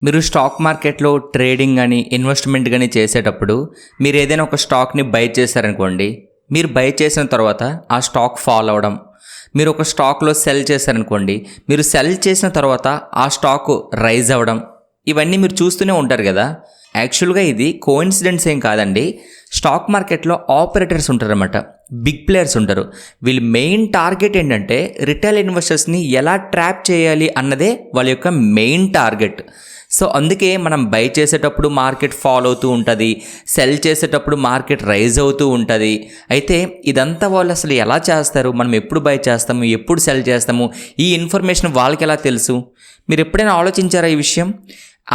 మీరు స్టాక్ మార్కెట్లో ట్రేడింగ్ కానీ ఇన్వెస్ట్మెంట్ కానీ చేసేటప్పుడు మీరు ఏదైనా ఒక స్టాక్ని బై చేశారనుకోండి, మీరు బై చేసిన తర్వాత ఆ స్టాక్ ఫాల్ అవ్వడం, మీరు ఒక స్టాక్లో సెల్ చేశారనుకోండి, మీరు సెల్ చేసిన తర్వాత ఆ స్టాక్ రైజ్ అవ్వడం, ఇవన్నీ మీరు చూస్తూనే ఉంటారు కదా. యాక్చువల్గా ఇది కోఇన్సిడెన్స్ ఏం కాదండి. స్టాక్ మార్కెట్లో ఆపరేటర్స్ ఉంటారన్నమాట, బిగ్ ప్లేయర్స్ ఉంటారు. వీళ్ళ మెయిన్ టార్గెట్ ఏంటంటే రిటైల్ ఇన్వెస్టర్స్ని ఎలా ట్రాప్ చేయాలి అన్నదే వాళ్ళ యొక్క మెయిన్ టార్గెట్. సో అందుకే మనం బై చేసేటప్పుడు మార్కెట్ ఫాల్ అవుతూ ఉంటుంది, సెల్ చేసేటప్పుడు మార్కెట్ రైజ్ అవుతూ ఉంటుంది. అయితే ఇదంతా వాళ్ళు అసలు ఎలా చేస్తారు, మనం ఎప్పుడు బై చేస్తాము, ఎప్పుడు సెల్ చేస్తాము, ఈ ఇన్ఫర్మేషన్ వాళ్ళకి ఎలా తెలుసు? మీరు ఎప్పుడైనా ఆలోచించారా ఈ విషయం?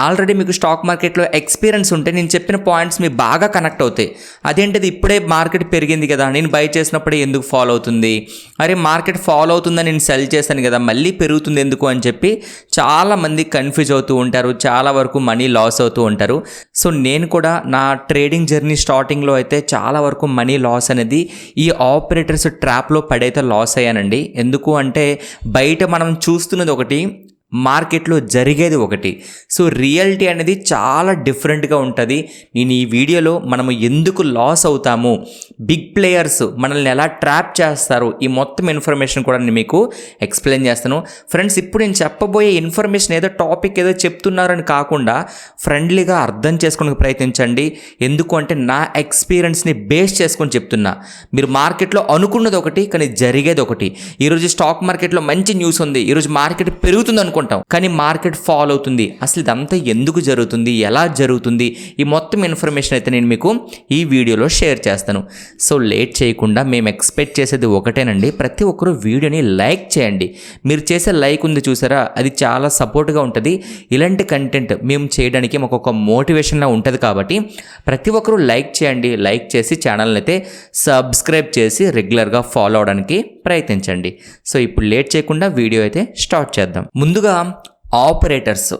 ఆల్రెడీ మీకు స్టాక్ మార్కెట్లో ఎక్స్పీరియన్స్ ఉంటే నేను చెప్పిన పాయింట్స్ మీకు బాగా కనెక్ట్ అవుతాయి. అదేంటిది, ఇప్పుడే మార్కెట్ పెరిగింది కదా, నేను బై చేసినప్పుడే ఎందుకు ఫాల్ అవుతుంది, అరే మార్కెట్ ఫాల్ అవుతుందని నేను సెల్ చేశాను కదా, మళ్ళీ పెరుగుతుంది ఎందుకు అని చెప్పి చాలామంది కన్ఫ్యూజ్ అవుతూ ఉంటారు, చాలా వరకు మనీ లాస్ అవుతూ ఉంటారు. సో నేను కూడా నా ట్రేడింగ్ జర్నీ స్టార్టింగ్లో అయితే చాలా వరకు మనీ లాస్ అనేది ఈ ఆపరేటర్స్ ట్రాప్లో పడైతే లాస్ అయ్యానండి. ఎందుకు అంటే బయట మనం చూస్తున్నది ఒకటి, మార్కెట్లో జరిగేది ఒకటి. సో రియాలిటీ అనేది చాలా డిఫరెంట్గా ఉంటుంది. నేను ఈ వీడియోలో మనము ఎందుకు లాస్ అవుతాము, బిగ్ ప్లేయర్స్ మనల్ని ఎలా ట్రాప్ చేస్తారు, ఈ మొత్తం ఇన్ఫర్మేషన్ కూడా నేను మీకు ఎక్స్ప్లెయిన్ చేస్తాను. ఫ్రెండ్స్, ఇప్పుడు నేను చెప్పబోయే ఇన్ఫర్మేషన్ ఏదో టాపిక్ ఏదో చెప్తున్నారని కాకుండా ఫ్రెండ్లీగా అర్థం చేసుకోవడానికి ప్రయత్నించండి. ఎందుకు అంటే నా ఎక్స్పీరియన్స్ని బేస్ చేసుకొని చెప్తున్నా. మీరు మార్కెట్లో అనుకున్నది ఒకటి, కానీ జరిగేది ఒకటి. ఈరోజు స్టాక్ మార్కెట్లో మంచి న్యూస్ ఉంది, ఈరోజు మార్కెట్ పెరుగుతుంది అనుకుంటాం, కానీ మార్కెట్ ఫాల్ అవుతుంది. అసలు ఇదంతా ఎందుకు జరుగుతుంది, ఎలా జరుగుతుంది, ఈ మొత్తం ఇన్ఫర్మేషన్ అయితే నేను మీకు ఈ వీడియోలో షేర్ చేస్తాను. సో లేట్ చేయకుండా మేము ఎక్స్పెక్ట్ చేసేది ఒకటేనండి, ప్రతి ఒక్కరూ వీడియోని లైక్ చేయండి. మీరు చేసే లైక్ ఉంది చూసారా, అది చాలా సపోర్ట్గా ఉంటుంది. ఇలాంటి కంటెంట్ మేము చేయడానికి మాకు ఒక మోటివేషన్లా ఉంటుంది. కాబట్టి ప్రతి ఒక్కరూ లైక్ చేయండి. లైక్ చేసి ఛానల్ని అయితే సబ్స్క్రైబ్ చేసి రెగ్యులర్గా ఫాలో అవడానికి ప్రయత్నించండి. సో ఇప్పుడు లేట్ చేయకుండా వీడియో అయితే స్టార్ట్ చేద్దాం. ముందుగా ఆపరేటర్స్,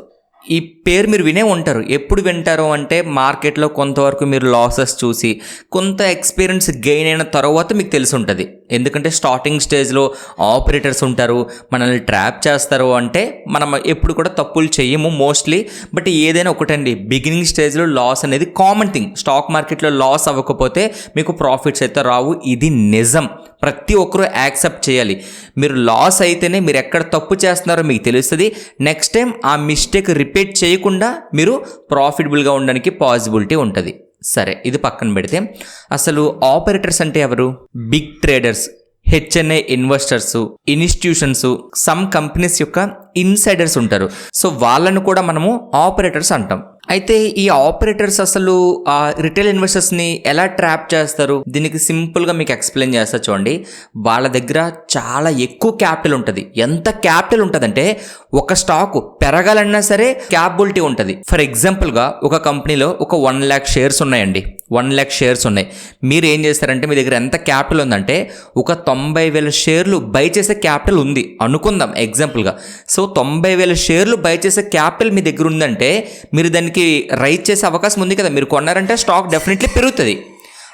ఈ పేరు మీరు వినే ఉంటారు. ఎప్పుడు వింటారు అంటే మార్కెట్లో కొంతవరకు మీరు లాసెస్ చూసి కొంత ఎక్స్పీరియన్స్ గెయిన్ అయిన తర్వాత మీకు తెలిసి ఉంటుంది. ఎందుకంటే స్టార్టింగ్ స్టేజ్లో ఆపరేటర్స్ ఉంటారు, మనల్ని ట్రాప్ చేస్తారు. అంటే మనం ఎప్పుడు కూడా తప్పులు చేయము మోస్ట్లీ. బట్ ఏదైనా ఒకటండి, బిగినింగ్ స్టేజ్లో లాస్ అనేది కామన్ థింగ్. స్టాక్ మార్కెట్లో లాస్ అవ్వకపోతే మీకు ప్రాఫిట్స్ అయితే రావు, ఇది నిజం. ప్రతి ఒక్కరూ యాక్సెప్ట్ చేయాలి. మీరు లాస్ అయితేనే మీరు ఎక్కడ తప్పు చేస్తున్నారో మీకు తెలుస్తుంది. నెక్స్ట్ టైం ఆ మిస్టేక్ రిపీట్ చేయకుండా మీరు ప్రాఫిటబుల్గా ఉండడానికి పాసిబిలిటీ ఉంటుంది. సరే, ఇది పక్కన పెడితే అసలు ఆపరేటర్స్ అంటే ఎవరు? Big traders, HNI investors, institutions, some companies యొక్క ఇన్సైడర్స్ ఉంటారు. సో వాళ్ళను కూడా మనము ఆపరేటర్స్ అంటాం. అయితే ఈ ఆపరేటర్స్ అసలు రిటైల్ ఇన్వెస్టర్స్ని ఎలా ట్రాప్ చేస్తారు, దీనికి సింపుల్గా మీకు ఎక్స్ప్లెయిన్ చేస్తా చూడండి. వాళ్ళ దగ్గర చాలా ఎక్కువ క్యాపిటల్ ఉంటుంది. ఎంత క్యాపిటల్ ఉంటుందంటే ఒక స్టాక్ పెరగాలన్నా సరే క్యాపబిలిటీ ఉంటుంది. ఫర్ ఎగ్జాంపుల్గా ఒక కంపెనీలో ఒక 1 lakh షేర్స్ ఉన్నాయండి, 1 lakh షేర్స్ ఉన్నాయి. మీరు ఏం చేస్తారంటే మీ దగ్గర ఎంత క్యాపిటల్ ఉందంటే ఒక 90,000 షేర్లు బై చేసే క్యాపిటల్ ఉంది అనుకుందాం ఎగ్జాంపుల్గా. సో 90,000 షేర్లు బై చేసే క్యాపిటల్ మీ దగ్గర ఉందంటే మీరు దానికి రైజ్ చేసే అవకాశం ఉంది కదా. మీరు కొన్నారంటే స్టాక్ డెఫినెట్లీ పెరుగుతుంది,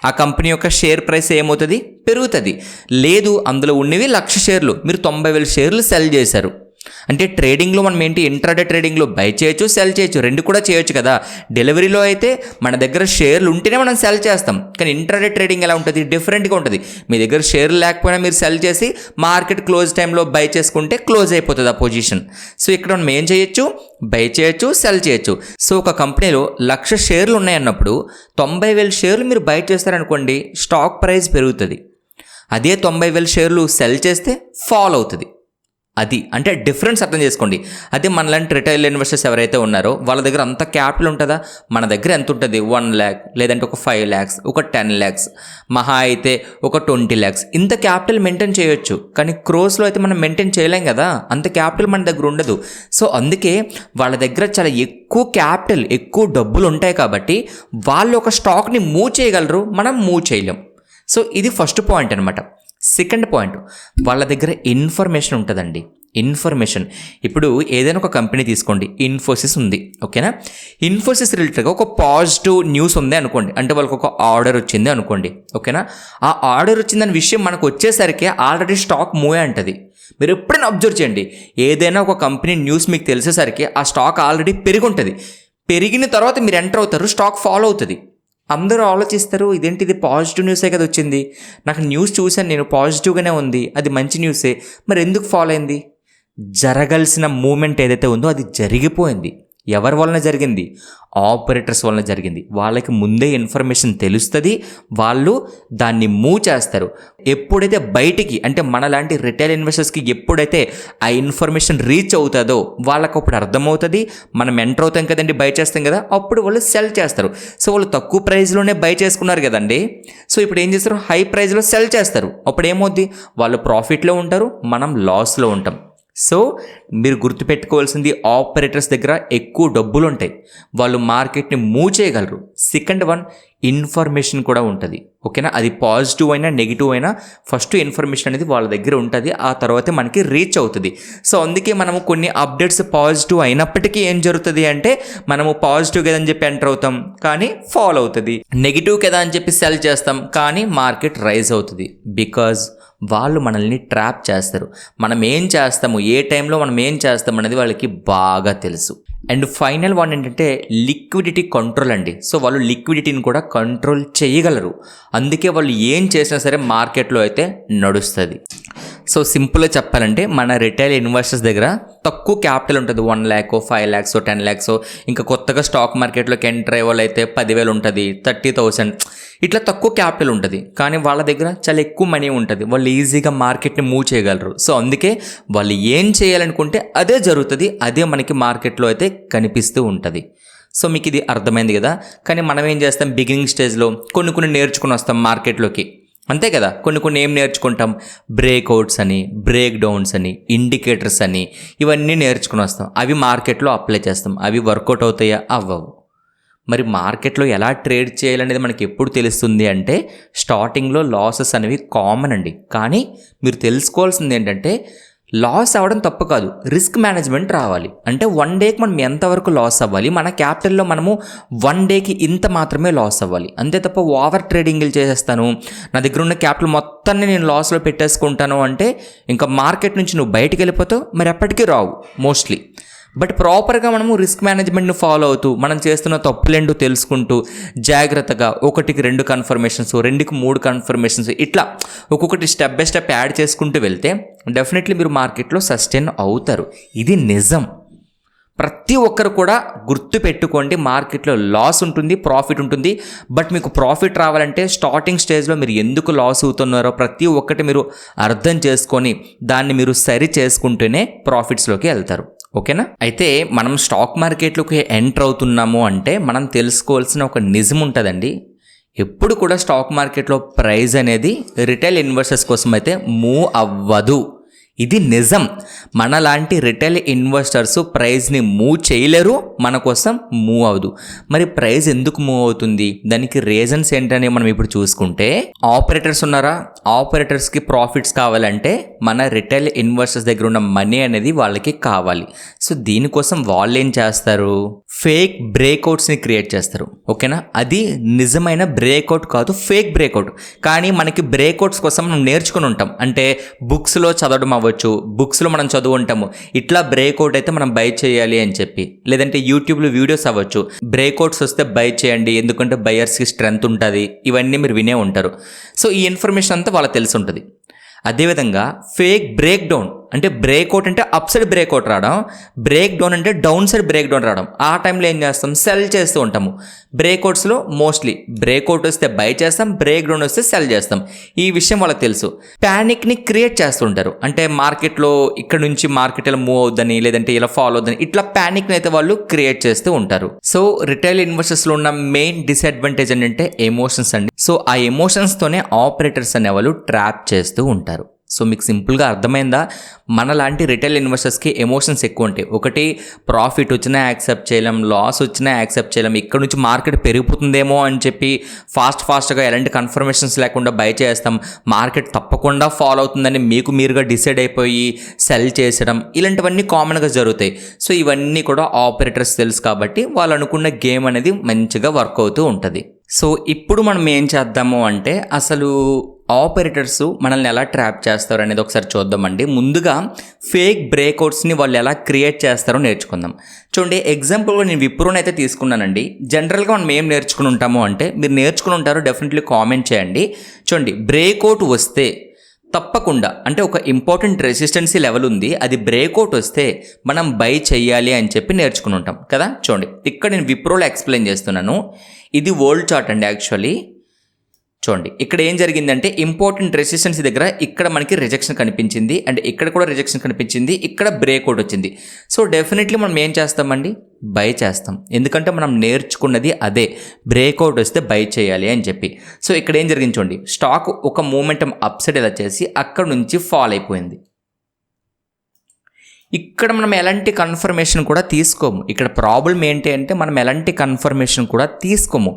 ఆ కంపెనీ యొక్క షేర్ ప్రైస్ ఏమవుతుంది, పెరుగుతుంది. లేదు, అందులో ఉన్నవి 1,00,000 షేర్లు, మీరు 90,000 షేర్లు సెల్ చేశారు అంటే ట్రేడింగ్లో మనం ఏంటి, ఇంట్రాడే ట్రేడింగ్లో బై చేయొచ్చు, సెల్ చేయొచ్చు, రెండు కూడా చేయొచ్చు కదా. డెలివరీలో అయితే మన దగ్గర షేర్లు ఉంటేనే మనం సెల్ చేస్తాం, కానీ ఇంట్రాడే ట్రేడింగ్ ఎలా ఉంటుంది, డిఫరెంట్గా ఉంటుంది. మీ దగ్గర షేర్లు లేకపోయినా మీరు సెల్ చేసి మార్కెట్ క్లోజ్ టైంలో బై చేసుకుంటే క్లోజ్ అయిపోతుంది ఆ పొజిషన్. సో ఇక్కడ మనం ఏం చేయొచ్చు, బై చేయొచ్చు, సెల్ చేయొచ్చు. సో ఒక కంపెనీలో 1,00,000 షేర్లు ఉన్నాయన్నప్పుడు 90,000 షేర్లు మీరు బై చేస్తారనుకోండి, స్టాక్ ప్రైస్ పెరుగుతుంది. అదే 90,000 షేర్లు సెల్ చేస్తే ఫాల్ అవుతుంది. అది అంటే డిఫరెన్స్ అర్థం చేసుకోండి. అదే మనలాంటి రిటైల్ ఇన్వెస్టర్స్ ఎవరైతే ఉన్నారో వాళ్ళ దగ్గర అంత క్యాపిటల్ ఉంటుందా? మన దగ్గర ఎంత ఉంటుంది, 1 lakh, లేదంటే ఒక 5 lakhs, ఒక 10 lakhs, మహా అయితే ఒక 20 lakhs, ఇంత క్యాపిటల్ మెయింటైన్ చేయొచ్చు. కానీ క్రోస్లో అయితే మనం మెయింటైన్ చేయలేం కదా, అంత క్యాపిటల్ మన దగ్గర ఉండదు. సో అందుకే వాళ్ళ దగ్గర చాలా ఎక్కువ క్యాపిటల్, ఎక్కువ డబ్బులు ఉంటాయి కాబట్టి వాళ్ళు ఒక స్టాక్ని మూవ్ చేయగలరు, మనం మూవ్ చేయలేం. సో ఇది ఫస్ట్ పాయింట్ అనమాట. సెకండ్ పాయింట్, వాళ్ళ దగ్గర ఇన్ఫర్మేషన్ ఉంటుందండి. ఇన్ఫర్మేషన్. ఇప్పుడు ఏదైనా ఒక కంపెనీ తీసుకోండి, ఇన్ఫోసిస్ ఉంది, ఓకేనా. ఇన్ఫోసిస్ రిలేటెడ్గా ఒక పాజిటివ్ న్యూస్ ఉంది అనుకోండి, అంటే వాళ్ళకి ఒక ఆర్డర్ వచ్చింది అనుకోండి, ఓకేనా. ఆ ఆర్డర్ వచ్చిందనే విషయం మనకు వచ్చేసరికి ఆల్రెడీ స్టాక్ మూవ్ అయి ఉంటుంది. మీరు ఎప్పుడైనా అబ్జర్వ్ చేయండి, ఏదైనా ఒక కంపెనీ న్యూస్ మీకు తెలిసేసరికి ఆ స్టాక్ ఆల్రెడీ పెరిగి ఉంటుంది. పెరిగిన తర్వాత మీరు ఎంటర్ అవుతారు, స్టాక్ ఫాలో అవుతుంది. అందరూ ఆలోచిస్తారు, ఇదేంటి ఇది పాజిటివ్ న్యూసే కదా వచ్చింది, నాకు న్యూస్ చూశాను నేను, పాజిటివ్గానే ఉంది, అది మంచి న్యూసే, మరి ఎందుకు ఫాలో అయింది? జరగాల్సిన మూమెంట్ ఏదైతే ఉందో అది జరిగిపోయింది. ఎవరి వలన జరిగింది? ఆపరేటర్స్ వలన జరిగింది. వాళ్ళకి ముందే ఇన్ఫర్మేషన్ తెలుస్తుంది, వాళ్ళు దాన్ని మూవ్ చేస్తారు. ఎప్పుడైతే బయటికి, అంటే మనలాంటి రిటైల్ ఇన్వెస్టర్స్కి ఎప్పుడైతే ఆ ఇన్ఫర్మేషన్ రీచ్ అవుతుందో వాళ్ళకి అప్పుడు అర్థమవుతుంది, మనం ఎంటర్ అవుతాం కదండి, బై చేస్తాం కదా, అప్పుడు వాళ్ళు సెల్ చేస్తారు. సో వాళ్ళు తక్కువ ప్రైస్లోనే బై చేసుకున్నారు కదండి, సో ఇప్పుడు ఏం చేస్తారు? హై ప్రైస్లో సెల్ చేస్తారు. అప్పుడు ఏమవుద్ది? వాళ్ళు ప్రాఫిట్లో ఉంటారు, మనం లాస్లో ఉంటాం. సో మీరు గుర్తుపెట్టుకోవాల్సింది, ఆపరేటర్స్ దగ్గర ఎక్కువ డబ్బులు ఉంటాయి, వాళ్ళు మార్కెట్ని మూవ్ చేయగలరు. సెకండ్ వన్, ఇన్ఫర్మేషన్ కూడా ఉంటుంది, ఓకేనా. అది పాజిటివ్ అయినా నెగిటివ్ అయినా ఫస్ట్ ఇన్ఫర్మేషన్ అనేది వాళ్ళ దగ్గర ఉంటుంది, ఆ తర్వాతే మనకి రీచ్ అవుతుంది. సో అందుకే మనము కొన్ని అప్డేట్స్ పాజిటివ్ అయినప్పటికీ ఏం జరుగుతుంది అంటే, మనము పాజిటివ్ కదా అని చెప్పి ఎంటర్ అవుతాం కానీ ఫాలో అవుతుంది, నెగిటివ్ కదా అని చెప్పి సెల్ చేస్తాం కానీ మార్కెట్ రైజ్ అవుతుంది. బికాజ్ వాళ్ళు మనల్ని ట్రాప్ చేస్తారు. మనం ఏం చేస్తాము, ఏ టైంలో మనం ఏం చేస్తాం అనేది వాళ్ళకి బాగా తెలుసు. అండ్ ఫైనల్ వన్ ఏంటంటే లిక్విడిటీ కంట్రోల్ అండి. సో వాళ్ళు లిక్విడిటీని కూడా కంట్రోల్ చేయగలరు, అందుకే వాళ్ళు ఏం చేసినా సరే మార్కెట్లో అయితే నడుస్తుంది. సో సింపుల్గా చెప్పాలంటే, మన రిటైల్ ఇన్వెస్టర్స్ దగ్గర తక్కువ క్యాపిటల్ ఉంటుంది, 1 lakh 5 lakhs 10 lakhs. ఇంకా కొత్తగా స్టాక్ మార్కెట్లోకి ఎంటర్ అయ్యే వాళ్ళు అయితే 10,000 ఉంటుంది, 30,000, ఇట్లా తక్కువ క్యాపిటల్ ఉంటుంది. కానీ వాళ్ళ దగ్గర చాలా ఎక్కువ మనీ ఉంటుంది, వాళ్ళు ఈజీగా మార్కెట్ని మూవ్ చేయగలరు. సో అందుకే వాళ్ళు ఏం చేయాలనుకుంటే అదే జరుగుతుంది, అదే మనకి మార్కెట్లో అయితే కనిపిస్తూ ఉంటుంది. సో మీకు ఇది అర్థమైంది కదా. కానీ మనం ఏం చేస్తాం, బిగినింగ్ స్టేజ్లో కొన్ని నేర్చుకుని వస్తాం మార్కెట్లోకి, అంతే కదా. కొన్ని ఏం నేర్చుకుంటాం, బ్రేక్అవుట్స్ అని, బ్రేక్ డౌన్స్ అని, ఇండికేటర్స్ అని, ఇవన్నీ నేర్చుకుని వస్తాం. అవి మార్కెట్లో అప్లై చేస్తాం, అవి వర్కౌట్ అవుతాయా? అవ్వవు. మరి మార్కెట్లో ఎలా ట్రేడ్ చేయాలనేది మనకి ఎప్పుడు తెలుస్తుంది అంటే, స్టార్టింగ్లో లాసెస్ అనేవి కామన్ అండి. కానీ మీరు తెలుసుకోవాల్సింది ఏంటంటే, లాస్ అవ్వడం తప్పు కాదు, రిస్క్ మేనేజ్మెంట్ రావాలి. అంటే 1 dayకి మనం ఎంతవరకు లాస్ అవ్వాలి, మన క్యాపిటల్లో మనము 1 dayకి ఇంత మాత్రమే లాస్ అవ్వాలి, అంతే తప్ప ఓవర్ ట్రేడింగ్లు చేసేస్తాను, నా దగ్గర ఉన్న క్యాపిటల్ మొత్తాన్ని నేను లాస్లో పెట్టేసుకుంటాను అంటే ఇంకా మార్కెట్ నుంచి నువ్వు బయటికి వెళ్ళిపోతావు, మరి ఎప్పటికీ రావు మోస్ట్లీ. బట్ ప్రాపర్గా మనము రిస్క్ మేనేజ్మెంట్ని ఫాలో అవుతూ, మనం చేస్తున్న తప్పులేంటో తెలుసుకుంటూ, జాగ్రత్తగా 1కి 2 కన్ఫర్మేషన్స్, 2కి 3 కన్ఫర్మేషన్స్, ఇట్లా ఒక్కొక్కటి స్టెప్ బై స్టెప్ యాడ్ చేసుకుంటూ వెళ్తే డెఫినెట్లీ మీరు మార్కెట్లో సస్టైన్ అవుతారు. ఇది నిజం. ప్రతి ఒక్కరు కూడా గుర్తు పెట్టుకోండి, మార్కెట్లో లాస్ ఉంటుంది, ప్రాఫిట్ ఉంటుంది. బట్ మీకు ప్రాఫిట్ రావాలంటే స్టార్టింగ్ స్టేజ్లో మీరు ఎందుకు లాస్ అవుతున్నారో ప్రతి ఒక్కటి మీరు అర్థం చేసుకొని దాన్ని మీరు సరి చేసుకుంటూనే ప్రాఫిట్స్లోకి వెళ్తారు, ఓకేనా. అయితే మనం స్టాక్ మార్కెట్లోకి ఎంటర్ అవుతున్నాము అంటే మనం తెలుసుకోవాల్సిన ఒక నిజం ఉంటుందండి. ఎప్పుడు కూడా స్టాక్ మార్కెట్లో ప్రైస్ అనేది రిటైల్ ఇన్వెస్టర్స్ కోసం అయితే మూవ్ అవ్వదు, ఇది నిజం. మనలాంటి రిటైల్ ఇన్వెస్టర్స్ ప్రైస్ని మూవ్ చేయలేరు, మన కోసం మూవ్ అవ్వదు. మరి ప్రైస్ ఎందుకు మూవ్ అవుతుంది, దానికి రీజన్స్ ఏంటని మనం ఇప్పుడు చూసుకుంటే, ఆపరేటర్స్ ఉన్నారా, ఆపరేటర్స్కి ప్రాఫిట్స్ కావాలంటే మన రిటైల్ ఇన్వెస్టర్స్ దగ్గర ఉన్న మనీ అనేది వాళ్ళకి కావాలి. సో దీనికోసం వాళ్ళు ఏం చేస్తారు, ఫేక్ బ్రేక్అవుట్స్ని క్రియేట్ చేస్తారు, ఓకేనా. అది నిజమైన బ్రేక్అవుట్ కాదు, ఫేక్ బ్రేక్అవుట్. కానీ మనకి బ్రేక్అవుట్స్ కోసం మనం నేర్చుకుని ఉంటాం, అంటే బుక్స్లో చదవడం అవ్వచ్చు, బుక్స్లో మనం చదువు ఉంటాము, ఇట్లా బ్రేక్అవుట్ అయితే మనం బై చేయాలి అని చెప్పి, లేదంటే యూట్యూబ్లో వీడియోస్ అవ్వచ్చు, బ్రేక్అవుట్స్ వస్తే బై చేయండి ఎందుకంటే బయర్స్కి స్ట్రెంత్ ఉంటుంది, ఇవన్నీ మీరు వినే ఉంటారు. సో ఈ ఇన్ఫర్మేషన్ అంతా వాళ్ళకి తెలిసి ఉంటుంది. అదేవిధంగా ఫేక్ బ్రేక్ డౌన్ అంటే, బ్రేక్అవుట్ అంటే అప్ సైడ్ బ్రేక్అవుట్ రావడం, బ్రేక్ డౌన్ అంటే డౌన్ సైడ్ బ్రేక్ డౌన్ రావడం. ఆ టైంలో ఏం చేస్తాం, సెల్ చేస్తూ ఉంటాము. బ్రేక్అవుట్స్లో మోస్ట్లీ బ్రేక్అవుట్ వస్తే బై చేస్తాం, బ్రేక్ డౌన్ వస్తే సెల్ చేస్తాం. ఈ విషయం వాళ్ళకి తెలుసు. ప్యానిక్ని క్రియేట్ చేస్తుంటారు, అంటే మార్కెట్లో ఇక్కడ నుంచి మార్కెట్ ఇలా మూవ్ అవుద్దని, లేదంటే ఇలా ఫాలో అవుద్దని, ఇట్లా ప్యానిక్ని అయితే వాళ్ళు క్రియేట్ చేస్తూ ఉంటారు. సో రిటైల్ ఇన్వెస్టర్స్లో ఉన్న మెయిన్ డిసడ్వాంటేజ్ ఏంటంటే ఎమోషన్స్ అండి. సో ఆ ఎమోషన్స్తోనే ఆపరేటర్స్ అనేవాళ్ళు ట్రాప్ చేస్తూ ఉంటారు. సో మీకు సింపుల్గా అర్థమైందా? మనలాంటి రిటైల్ ఇన్వెస్టర్స్కి ఎమోషన్స్ ఎక్కువ ఉంటాయి. ఒకటి, ప్రాఫిట్ వచ్చినా యాక్సెప్ట్ చేయలేం, లాస్ వచ్చినా యాక్సెప్ట్ చేయలేం, ఇక్కడ నుంచి మార్కెట్ పెరుగుతుందేమో అని చెప్పి ఫాస్ట్గా ఎలాంటి కన్ఫర్మేషన్స్ లేకుండా బై చేస్తాం, మార్కెట్ తప్పకుండా ఫాలో అవుతుందని మీకు మీరుగా డిసైడ్ అయిపోయి సెల్ చేసడం, ఇలాంటివన్నీ కామన్గా జరుగుతాయి. సో ఇవన్నీ కూడా ఆపరేటర్స్ తెలుసు కాబట్టి వాళ్ళు అనుకున్న గేమ్ అనేది మంచిగా వర్క్ అవుతూ ఉంటుంది. సో ఇప్పుడు మనం ఏం చేద్దాము అంటే అసలు ఆపరేటర్స్ మనల్ని ఎలా ట్రాప్ చేస్తారు అనేది ఒకసారి చూద్దామండి. ముందుగా ఫేక్ బ్రేక్అవుట్స్ని వాళ్ళు ఎలా క్రియేట్ చేస్తారో నేర్చుకుందాం. చూడండి, ఎగ్జాంపుల్గా నేను విప్రోని అయితే తీసుకున్నానండి. జనరల్గా మనం ఏం నేర్చుకుని ఉంటాము అంటే, మీరు నేర్చుకుని ఉంటారో డెఫినెట్లీ కామెంట్ చేయండి. చూడండి, బ్రేక్అవుట్ వస్తే తప్పకుండా, అంటే ఒక ఇంపార్టెంట్ రెసిస్టెన్సీ లెవెల్ ఉంది, అది బ్రేక్అవుట్ వస్తే మనం బై చెయ్యాలి అని చెప్పి నేర్చుకుని ఉంటాం కదా. చూడండి, ఇక్కడ నేను విప్రోలో ఎక్స్ప్లెయిన్ చేస్తున్నాను. ఇది వరల్డ్ చార్ట్ అండి. యాక్చువల్లీ చూడండి, ఇక్కడ ఏం జరిగిందంటే ఇంపార్టెంట్ రెసిస్టెన్స్ దగ్గర ఇక్కడ మనకి రిజెక్షన్ కనిపించింది, అండ్ ఇక్కడ కూడా రిజెక్షన్ కనిపించింది, ఇక్కడ బ్రేక్అవుట్ వచ్చింది. సో డెఫినెట్లీ మనం ఏం చేస్తామండి, బై చేస్తాం. ఎందుకంటే మనం నేర్చుకున్నది అదే, బ్రేక్అవుట్ వస్తే బై చేయాలి అని చెప్పి. సో ఇక్కడ ఏం జరిగింది చూడండి, స్టాక్ ఒక మూమెంటం అప్ సైడ్ ఇలా చేసి అక్కడ నుంచి ఫాల్ అయిపోయింది. ఇక్కడ మనం ఎలాంటి కన్ఫర్మేషన్ కూడా తీసుకోము. ఇక్కడ ప్రాబ్లం ఏంటి అంటే మనం ఎలాంటి కన్ఫర్మేషన్ కూడా తీసుకోము.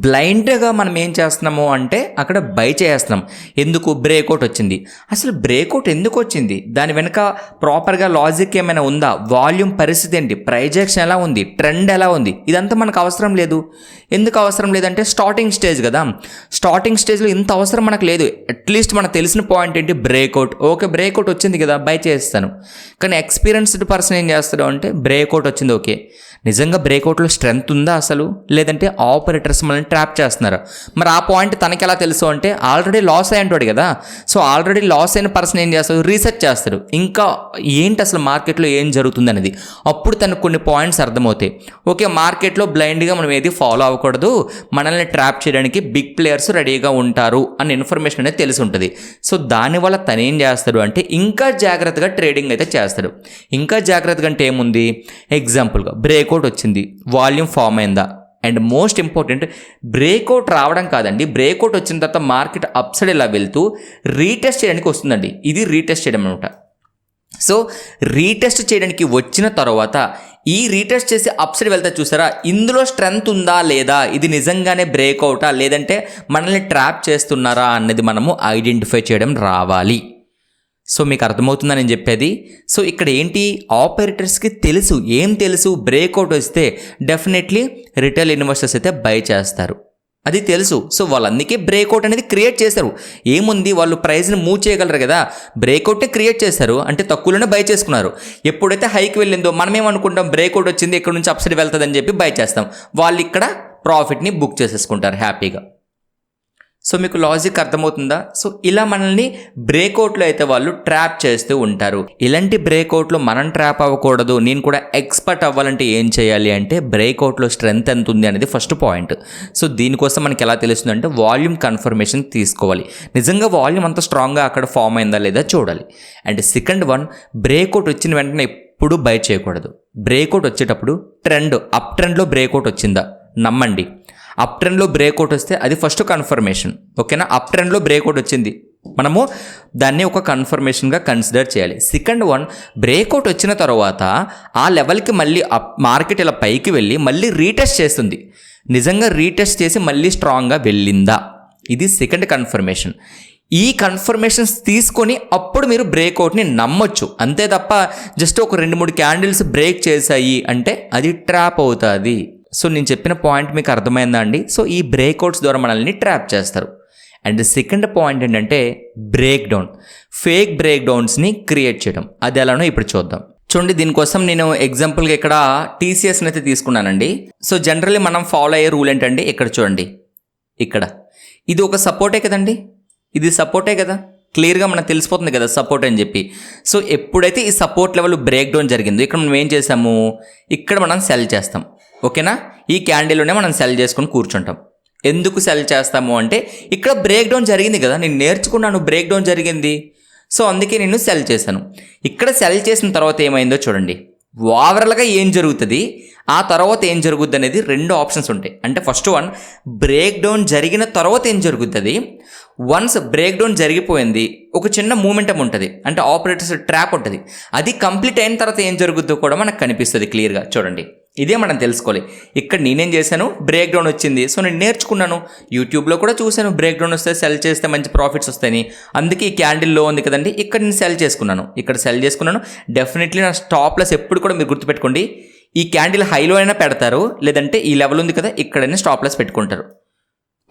బ్లైండ్గా మనం ఏం చేస్తున్నాము అంటే అక్కడ బై చేస్తున్నాం. ఎందుకు, బ్రేక్అవుట్ వచ్చింది. అసలు బ్రేక్అవుట్ ఎందుకు వచ్చింది, దాని వెనుక ప్రాపర్గా లాజిక్ ఏమైనా ఉందా, వాల్యూమ్ పరిస్థితి ఏంటి, ప్రైస్ యాక్షన్ ఎలా ఉంది, ట్రెండ్ ఎలా ఉంది, ఇదంతా మనకు అవసరం లేదు. ఎందుకు అవసరం లేదంటే స్టార్టింగ్ స్టేజ్ కదా, స్టార్టింగ్ స్టేజ్లో ఇంత అవసరం మనకు లేదు. అట్లీస్ట్ మనకు తెలిసిన పాయింట్ ఏంటి, బ్రేక్అవుట్. ఓకే, బ్రేక్అవుట్ వచ్చింది కదా, బై చేస్తాను. కానీ ఎక్స్పీరియన్స్డ్ పర్సన్ ఏం చేస్తాడు అంటే, బ్రేక్అవుట్ వచ్చింది, ఓకే, నిజంగా బ్రేక్అవుట్లో స్ట్రెంగ్త్ ఉందా అసలు, లేదంటే ఆపరేటర్స్ మనల్ని ట్రాప్ చేస్తున్నారు. మరి ఆ పాయింట్ తనకి ఎలా తెలుసు అంటే, ఆల్రెడీ లాస్ అయ్యంటాడు కదా. సో ఆల్రెడీ లాస్ అయిన పర్సన్ ఏం చేస్తాడు, రీసెర్చ్ చేస్తాడు, ఇంకా ఏంటి అసలు మార్కెట్లో ఏం జరుగుతుంది అనేది. అప్పుడు తనకు కొన్ని పాయింట్స్ అర్థమవుతాయి. ఓకే, మార్కెట్లో బ్లైండ్గా మనం ఏది ఫాలో అవ్వకూడదు, మనల్ని ట్రాప్ చేయడానికి బిగ్ ప్లేయర్స్ రెడీగా ఉంటారు అన్న ఇన్ఫర్మేషన్ అనేది తెలిసి ఉంటుంది. సో దానివల్ల తను ఏం చేస్తాడు అంటే ఇంకా జాగ్రత్తగా ట్రేడింగ్ అయితే చేస్తాడు. ఇంకా జాగ్రత్తగా అంటే ఏముంది, ఎగ్జాంపుల్గా బ్రేక్అవుట్ వచ్చింది, వాల్యూమ్ ఫామ్ అయిందా, అండ్ మోస్ట్ ఇంపార్టెంట్ బ్రేక్అవుట్ రావడం కాదండి, బ్రేక్అవుట్ వచ్చిన తర్వాత మార్కెట్ అప్ సైడ్ ఇలా వెళ్తూ రీటెస్ట్ చేయడానికి వస్తుందండి. ఇది రీటెస్ట్ చేయడం అనమాట. సో రీటెస్ట్ చేయడానికి వచ్చిన తర్వాత ఈ రీటెస్ట్ చేసి అప్ సైడ్ వెళ్తా చూసారా, ఇందులో స్ట్రెంగ్త్ ఉందా లేదా, ఇది నిజంగానే బ్రేక్అవుటా లేదంటే మనల్ని ట్రాప్ చేస్తున్నారా అన్నది మనము ఐడెంటిఫై చేయడం రావాలి. సో మీకు అర్థమవుతుందా నేను చెప్పేది. సో ఇక్కడ ఏంటి, ఆపరేటర్స్కి తెలుసు, ఏం తెలుసు, బ్రేక్అవుట్ వస్తే డెఫినెట్లీ రిటైల్ ఇన్వెస్టర్స్ అయితే బై చేస్తారు, అది తెలుసు. సో వాళ్ళు అందుకే బ్రేక్అవుట్ అనేది క్రియేట్ చేశారు. ఏముంది, వాళ్ళు ప్రైస్ని మూవ్ చేయగలరు కదా, బ్రేక్అవుటే క్రియేట్ చేశారు అంటే తక్కువలోనే బై చేసుకున్నారు. ఎప్పుడైతే హైకి వెళ్ళిందో మనం ఏమనుకుంటాం, బ్రేక్అవుట్ వచ్చింది, ఇక్కడ నుంచి అప్ సైడ్ వెళ్తుందని చెప్పి బై చేస్తాం. వాళ్ళు ఇక్కడ ప్రాఫిట్ని బుక్ చేసేసుకుంటారు హ్యాపీగా. సో మీకు లాజిక్ అర్థమవుతుందా. సో ఇలా మనల్ని బ్రేక్అవుట్లో అయితే వాళ్ళు ట్రాప్ చేస్తూ ఉంటారు. ఇలాంటి బ్రేక్అవుట్లో మనం ట్రాప్ అవ్వకూడదు. నేను కూడా ఎక్స్పర్ట్ అవ్వాలంటే ఏం చేయాలి అంటే, బ్రేక్అవుట్లో స్ట్రెంగ్త్ ఎంత ఉంది అనేది ఫస్ట్ పాయింట్. సో దీనికోసం మనకి ఎలా తెలుస్తుంది అంటే, వాల్యూమ్ కన్ఫర్మేషన్ తీసుకోవాలి. నిజంగా వాల్యూమ్ అంత స్ట్రాంగ్గా అక్కడ ఫామ్ అయిందా లేదా చూడాలి. అండ్ సెకండ్ వన్, బ్రేక్అవుట్ వచ్చిన వెంటనే ఎప్పుడు బై చేయకూడదు. బ్రేక్అవుట్ వచ్చేటప్పుడు ట్రెండ్, అప్ ట్రెండ్లో బ్రేక్అవుట్ వచ్చిందా నమ్మండి. అప్ ట్రెండ్లో బ్రేక్అవుట్ వస్తే అది ఫస్ట్ కన్ఫర్మేషన్. ఓకేనా, అప్ ట్రెండ్లో బ్రేక్అవుట్ వచ్చింది, మనము దాన్ని ఒక కన్ఫర్మేషన్గా కన్సిడర్ చేయాలి. సెకండ్ వన్, బ్రేక్అవుట్ వచ్చిన తర్వాత ఆ లెవెల్కి మళ్ళీ మార్కెట్ ఇలా పైకి వెళ్ళి మళ్ళీ రీటెస్ట్ చేస్తుంది, నిజంగా రీటెస్ట్ చేసి మళ్ళీ స్ట్రాంగ్గా వెళ్ళిందా, ఇది సెకండ్ కన్ఫర్మేషన్. ఈ కన్ఫర్మేషన్స్ తీసుకొని అప్పుడు మీరు బ్రేక్అవుట్ని నమ్మొచ్చు. అంతే తప్ప జస్ట్ ఒక 2-3 క్యాండిల్స్ బ్రేక్ చేశాయి అంటే అది ట్రాప్ అవుతుంది. సో నేను చెప్పిన పాయింట్ మీకు అర్థమైందా అండి. సో ఈ బ్రేక్అవుట్స్ ద్వారా మనల్ని ట్రాప్ చేస్తారు. అండ్ సెకండ్ పాయింట్ ఏంటంటే బ్రేక్ డౌన్, ఫేక్ బ్రేక్ డౌన్స్ని క్రియేట్ చేయడం. అది ఎలానో ఇప్పుడు చూద్దాం. చూడండి, దీనికోసం నేను ఎగ్జాంపుల్గా ఇక్కడ టీసీఎస్ని అయితే తీసుకున్నానండి. సో జనరల్లీ మనం ఫాలో అయ్యే రూల్ ఏంటంటే, ఇక్కడ చూడండి, ఇక్కడ ఇది ఒక సపోర్టే కదండి, ఇది సపోర్టే కదా, క్లియర్గా మనకు తెలిసిపోతుంది కదా సపోర్ట్ అని చెప్పి. సో ఎప్పుడైతే ఈ సపోర్ట్ లెవెల్ బ్రేక్ డౌన్ జరిగిందో ఇక్కడ మనం ఏం చేసాము, ఇక్కడ మనం సెల్ చేస్తాం. ఓకేనా, ఈ క్యాండిల్లోనే మనం సెల్ చేసుకొని కూర్చుంటాం. ఎందుకు సెల్ చేస్తాము అంటే, ఇక్కడ బ్రేక్ డౌన్ జరిగింది కదా, నేను నేర్చుకున్నాను బ్రేక్ డౌన్ జరిగింది, సో అందుకే నేను సెల్ చేశాను. ఇక్కడ సెల్ చేసిన తర్వాత ఏమైందో చూడండి, ఓవరాల్గా ఏం జరుగుతుంది, ఆ తర్వాత ఏం జరుగుద్ది అనేది 2 ఆప్షన్స్ ఉంటాయి. అంటే ఫస్ట్ వన్, బ్రేక్ డౌన్ జరిగిన తర్వాత ఏం జరుగుతుంది, వన్స్ బ్రేక్ డౌన్ జరిగిపోయింది ఒక చిన్న మూమెంటం ఉంటుంది, అంటే ఆపరేటర్స్ ట్రాప్ ఉంటుంది, అది కంప్లీట్ అయిన తర్వాత ఏం జరుగుద్దో కూడా మనకు కనిపిస్తుంది క్లియర్గా. చూడండి, ఇదే మనం తెలుసుకోవాలి. ఇక్కడ నేనేం చేశాను, బ్రేక్ డౌన్ వచ్చింది, సో నేను నేర్చుకున్నాను, యూట్యూబ్లో కూడా చూశాను బ్రేక్ డౌన్ వస్తే సెల్ చేస్తే మంచి ప్రాఫిట్స్ వస్తాయని. అందుకే ఈ క్యాండిల్ లో ఉంది కదండి, ఇక్కడ నేను సెల్ చేసుకున్నాను, ఇక్కడ సెల్ చేసుకున్నాను. డెఫినెట్లీ నా స్టాప్ లాస్ ఎప్పుడు కూడా మీరు గుర్తుపెట్టుకోండి, ఈ క్యాండిల్ హైలో అయినా పెడతారు, లేదంటే ఈ లెవెల్ ఉంది కదా ఇక్కడైనా స్టాప్ లాస్ పెట్టుకుంటారు.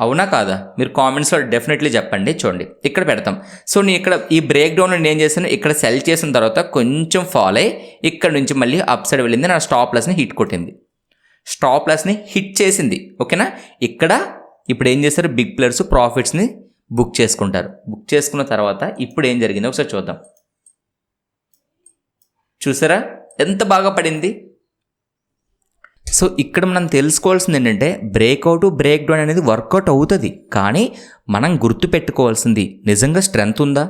అవునా కాదా? మీరు కామెంట్స్లో డెఫినెట్లీ చెప్పండి. చూడండి, ఇక్కడ పెడతాం. సో నేను ఇక్కడ ఈ బ్రేక్ డౌన్ నేను ఏం చేశాను, ఇక్కడ సెల్ చేసిన తర్వాత కొంచెం ఫాల్ అయ్యి ఇక్కడ నుంచి మళ్ళీ అప్ సైడ్ వెళ్ళింది, నా స్టాప్ లాస్ని హిట్ కొట్టింది, స్టాప్ లాస్ని హిట్ చేసింది. ఓకేనా? ఇక్కడ ఇప్పుడు ఏం చేస్తారు, బిగ్ ప్లేయర్స్ ప్రాఫిట్స్ని బుక్ చేసుకుంటారు. బుక్ చేసుకున్న తర్వాత ఇప్పుడు ఏం జరిగిందో ఒకసారి చూద్దాం. చూసారా ఎంత బాగా పడింది? సో ఇక్కడ మనం తెలుసుకోవాల్సింది ఏంటంటే, బ్రేక్అవుట్ బ్రేక్ డౌన్ అనేది వర్కౌట్ అవుతుంది, కానీ మనం గుర్తుపెట్టుకోవాల్సింది నిజంగా స్ట్రెంగ్త్ ఉందా,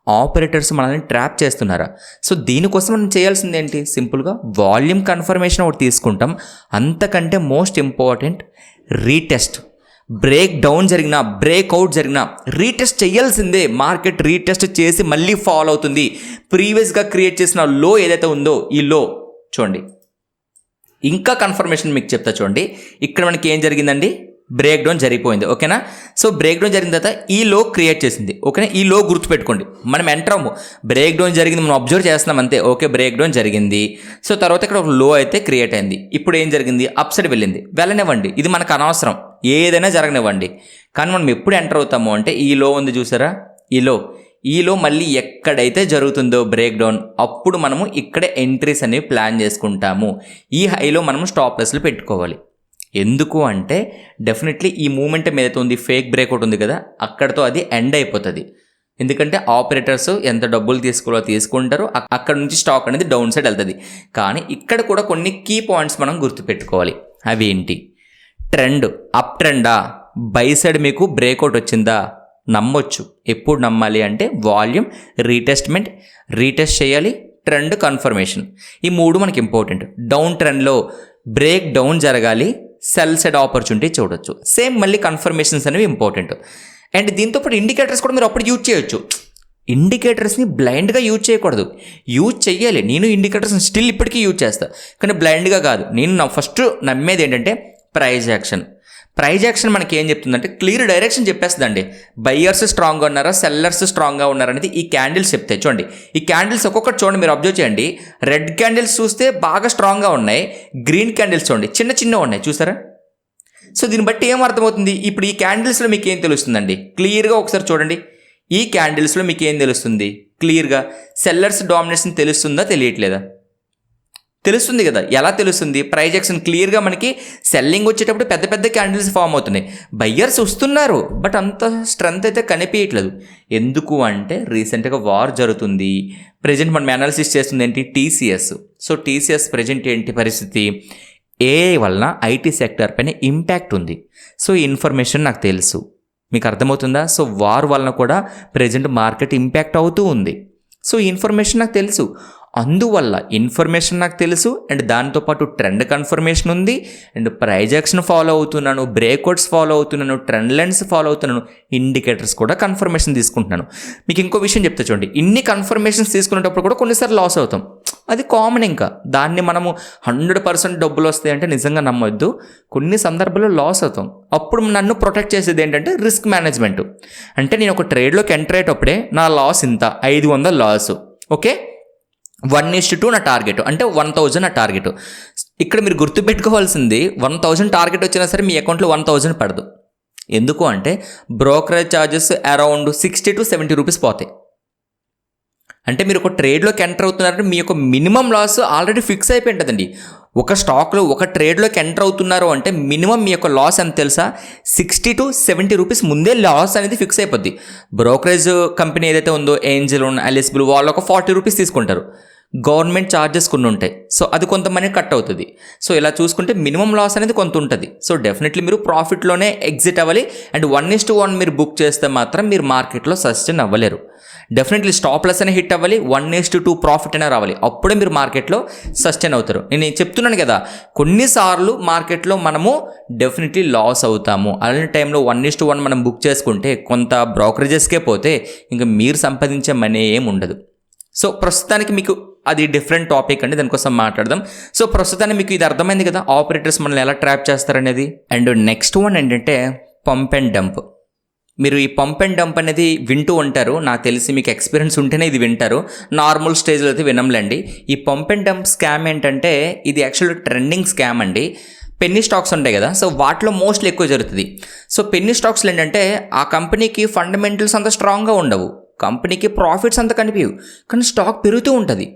ఆపరేటర్స్ మనల్ని ట్రాప్ చేస్తున్నారా. సో దీనికోసం మనం చేయాల్సింది ఏంటి, సింపుల్గా వాల్యూమ్ కన్ఫర్మేషన్ ఒకటి తీసుకుంటాం. అంతకంటే most important retest. Break down జరిగినా బ్రేక్అవుట్ జరిగినా రీటెస్ట్ చేయాల్సిందే. మార్కెట్ రీటెస్ట్ చేసి మళ్ళీ ఫాల్ అవుతుంది. ప్రీవియస్గా క్రియేట్ చేసిన లో ఏదైతే ఉందో, ఈ లో చూడండి, ఇంకా కన్ఫర్మేషన్ మీకు చెప్తా చూడండి. ఇక్కడ మనకి ఏం జరిగిందండి, బ్రేక్ డౌన్ జరిగిపోయింది. ఓకేనా? సో బ్రేక్ డౌన్ జరిగిన తర్వాత ఈ లో క్రియేట్ చేసింది. ఓకేనా? ఈ లో గుర్తుపెట్టుకోండి. మనం ఎంటర్ అవ్వము, బ్రేక్ డౌన్ జరిగింది మనం అబ్జర్వ్ చేస్తున్నాం అంతే. ఓకే, బ్రేక్ డౌన్ జరిగింది. సో తర్వాత ఇక్కడ ఒక లో అయితే క్రియేట్ అయింది. ఇప్పుడు ఏం జరిగింది, అప్ సైడ్ వెళ్ళింది. వెళ్ళనివ్వండి, ఇది మనకు అనవసరం, ఏదైనా జరగనివ్వండి. కానీ మనం ఎప్పుడు ఎంటర్ అవుతాము అంటే, ఈ లో ఉంది చూసారా, ఈలో మళ్ళీ ఎక్కడైతే జరుగుతుందో బ్రేక్ డౌన్, అప్పుడు మనము ఇక్కడే ఎంట్రీస్ అనేవి ప్లాన్ చేసుకుంటాము. ఈ హైలో మనము స్టాప్ లాస్లు పెట్టుకోవాలి. ఎందుకు అంటే డెఫినెట్లీ ఈ మూమెంటం ఏదైతే ఉంది, ఫేక్ బ్రేక్అవుట్ ఉంది కదా, అక్కడతో అది ఎండ్ అయిపోతుంది. ఎందుకంటే ఆపరేటర్స్ ఎంత డబ్బులు తీసుకోవాలో తీసుకుంటారు, అక్కడ నుంచి స్టాక్ అనేది డౌన్ సైడ్ వెళ్తుంది. కానీ ఇక్కడ కూడా కొన్ని కీ పాయింట్స్ మనం గుర్తుపెట్టుకోవాలి. అవి ఏంటి, ట్రెండ్ అప్ ట్రెండా, బై సైడ్ మీకు బ్రేక్అవుట్ వచ్చిందా, నమ్మొచ్చు. ఎప్పుడు నమ్మాలి అంటే వాల్యూమ్ రీటెస్ట్ చేయాలి, ట్రెండ్ కన్ఫర్మేషన్, ఈ 3 మనకి ఇంపార్టెంట్. డౌన్ ట్రెండ్లో బ్రేక్ డౌన్ జరగాలి, సెల్ సైడ్ ఆపర్చునిటీ చూడొచ్చు. సేమ్ మళ్ళీ కన్ఫర్మేషన్స్ అనేవి ఇంపార్టెంట్. అండ్ దీంతోపాటు ఇండికేటర్స్ కూడా మీరు అప్పుడు యూజ్ చేయొచ్చు. ఇండికేటర్స్ని బ్లైండ్గా యూజ్ చేయకూడదు, యూజ్ చెయ్యాలి. నేను ఇండికేటర్స్ని స్టిల్ ఇప్పటికీ యూజ్ చేస్తాను, కానీ బ్లైండ్గా కాదు. నేను ఫస్ట్ నమ్మేది ఏంటంటే ప్రైజ్ యాక్షన్ మనకి ఏం చెప్తుందంటే, క్లియర్ డైరెక్షన్ చెప్పేస్తుందండి. బయ్యర్స్ స్ట్రాంగ్గా ఉన్నారా, సెల్లర్స్ స్ట్రాంగ్గా ఉన్నారనేది ఈ క్యాండిల్స్ చెప్తాయి. చూడండి, ఈ క్యాండిల్స్ ఒక్కొక్కటి చూడండి, మీరు అబ్జర్వ్ చేయండి. రెడ్ క్యాండిల్స్ చూస్తే బాగా స్ట్రాంగ్గా ఉన్నాయి, గ్రీన్ క్యాండిల్స్ చూడండి చిన్న ఉన్నాయి, చూసారా. సో దీన్ని బట్టి ఏం అర్థమవుతుంది, ఇప్పుడు ఈ క్యాండిల్స్లో మీకు ఏం తెలుస్తుందండి, క్లియర్గా ఒకసారి చూడండి. ఈ క్యాండిల్స్లో మీకు ఏం తెలుస్తుంది, క్లియర్గా సెల్లర్స్ డామినేషన్ తెలుస్తుందా, తెలియట్లేదా? తెలుస్తుంది కదా. ఎలా తెలుస్తుంది, ప్రైజ్ యాక్షన్ క్లియర్గా మనకి సెల్లింగ్ వచ్చేటప్పుడు పెద్ద పెద్ద క్యాండిల్స్ ఫామ్ అవుతున్నాయి, బయ్యర్స్ వస్తున్నారు, బట్ అంత స్ట్రెంత్ అయితే కనిపించట్లేదు. ఎందుకు అంటే రీసెంట్గా వార్ జరుగుతుంది. ప్రజెంట్ మనం అనాలిసిస్ చేస్తుంది ఏంటి, టీసీఎస్. సో టీసీఎస్ ప్రజెంట్ ఏంటి పరిస్థితి, ఏఐ వలన ఐటీ సెక్టర్ పైన ఇంపాక్ట్ ఉంది. సో ఈ ఇన్ఫర్మేషన్ నాకు తెలుసు, మీకు అర్థమవుతుందా. సో వార్ వలన కూడా ప్రజెంట్ మార్కెట్ ఇంపాక్ట్ అవుతూ ఉంది. సో ఈ ఇన్ఫర్మేషన్ నాకు తెలుసు, అందువల్ల ఇన్ఫర్మేషన్ నాకు తెలుసు, అండ్ దాంతోపాటు ట్రెండ్ కన్ఫర్మేషన్ ఉంది, అండ్ ప్రైజ్ యాక్షన్ ఫాలో అవుతున్నాను, బ్రేక్అవుట్స్ ఫాలో అవుతున్నాను, ట్రెండ్ లైన్స్ ఫాలో అవుతున్నాను, ఇండికేటర్స్ కూడా కన్ఫర్మేషన్ తీసుకుంటున్నాను. మీకు ఇంకో విషయం చెప్తే చూడండి, ఇన్ని కన్ఫర్మేషన్స్ తీసుకునేటప్పుడు కూడా కొన్నిసార్లు లాస్ అవుతాం, అది కామన్. ఇంకా దాన్ని మనము 100% డబ్బులు వస్తాయంటే నిజంగా నమ్మొద్దు, కొన్ని సందర్భాల్లో లాస్ అవుతాం. అప్పుడు నన్ను ప్రొటెక్ట్ చేసేది ఏంటంటే రిస్క్ మేనేజ్మెంట్. అంటే నేను ఒక ట్రేడ్లోకి ఎంటర్ అయ్యేటప్పుడే నా లాస్ ఇంత 500 లాస్, ఓకే, 1:2 నా టార్గెట్, అంటే 1000 నా టార్గెట్. ఇక్కడ మీరు గుర్తుపెట్టుకోవాల్సింది, 1000 టార్గెట్ వచ్చినా సరే మీ అకౌంట్లో 1000 పడదు. ఎందుకు అంటే brokerage charges around 60 to 70 rupees పోతాయి. అంటే మీరు ఒక ట్రేడ్లోకి ఎంటర్ అవుతున్నారంటే మీ యొక్క మినిమం లాస్ ఆల్రెడీ ఫిక్స్ అయిపోయి ఉంటుందండి. ఒక స్టాక్లో ఒక ట్రేడ్లోకి ఎంటర్ అవుతున్నారు అంటే మినిమం మీ యొక్క లాస్ ఎంత తెలుసా, 60 to 70 రూపీస్ ముందే లాస్ అనేది ఫిక్స్ అయిపోద్ది. బ్రోకరేజ్ కంపెనీ ఏదైతే ఉందో, ఏంజల్, అలిస్ బ్లూ, వాళ్ళు ఒక 40 రూపీస్ తీసుకుంటారు. గవర్నమెంట్ ఛార్జెస్ కొన్ని ఉంటాయి. సో అది కొంతమంది కట్ అవుతుంది. సో ఇలా చూసుకుంటే మినిమం లాస్ అనేది కొంత ఉంటుంది. సో డెఫినెట్లీ మీరు ప్రాఫిట్లోనే ఎగ్జిట్ అవ్వాలి. అండ్ 1:1 మీరు బుక్ చేస్తే మాత్రం మీరు మార్కెట్లో సస్టైన్ అవ్వలేరు. డెఫినెట్లీ స్టాప్ లాస్ అనే హిట్ అవ్వాలి, 1:2 ప్రాఫిట్ అయినా రావాలి. అప్పుడే మీరు మార్కెట్లో సస్టైన్ అవుతారు. నేను చెప్తున్నాను కదా, కొన్నిసార్లు మార్కెట్లో మనము డెఫినెట్లీ లాస్ అవుతాము. అలాంటి టైంలో 1:1 మనం బుక్ చేసుకుంటే కొంత బ్రోకరేజెస్కే పోతే ఇంకా మీరు సంపాదించే మనీ ఏం ఉండదు. సో ప్రస్తుతానికి మీకు అది డిఫరెంట్ టాపిక్ అండి, దానికోసం మాట్లాడదాం. సో ప్రస్తుతానికి మీకు ఇది అర్థమైంది కదా, ఆపరేటర్స్ మనల్ని ఎలా ట్రాప్ చేస్తారనేది. అండ్ నెక్స్ట్ వన్ ఏంటంటే పంప్ అండ్ డంప్. మీరు ఈ పంప్ అండ్ డంప్ అనేది వింటూ ఉంటారు, నాకు తెలిసి మీకు ఎక్స్పీరియన్స్ ఉంటేనే ఇది వింటారు, నార్మల్ స్టేజ్లో అయితే వినంలేండి. ఈ పంప్ అండ్ డంప్ స్కామ్ ఏంటంటే ఇది యాక్చువల్ ట్రెండింగ్ స్కామ్ అండి. పెన్నీ స్టాక్స్ ఉంటాయి కదా, సో వాటిలో మోస్ట్లీ ఎక్కువ జరుగుతుంది. సో పెన్నీ స్టాక్స్లో ఏంటంటే ఆ కంపెనీకి ఫండమెంటల్స్ అంత స్ట్రాంగ్గా ఉండవు, కంపెనీకి ప్రాఫిట్స్ అంత కనిపించవు, కానీ స్టాక్ పెరుగుతూ ఉంటుంది.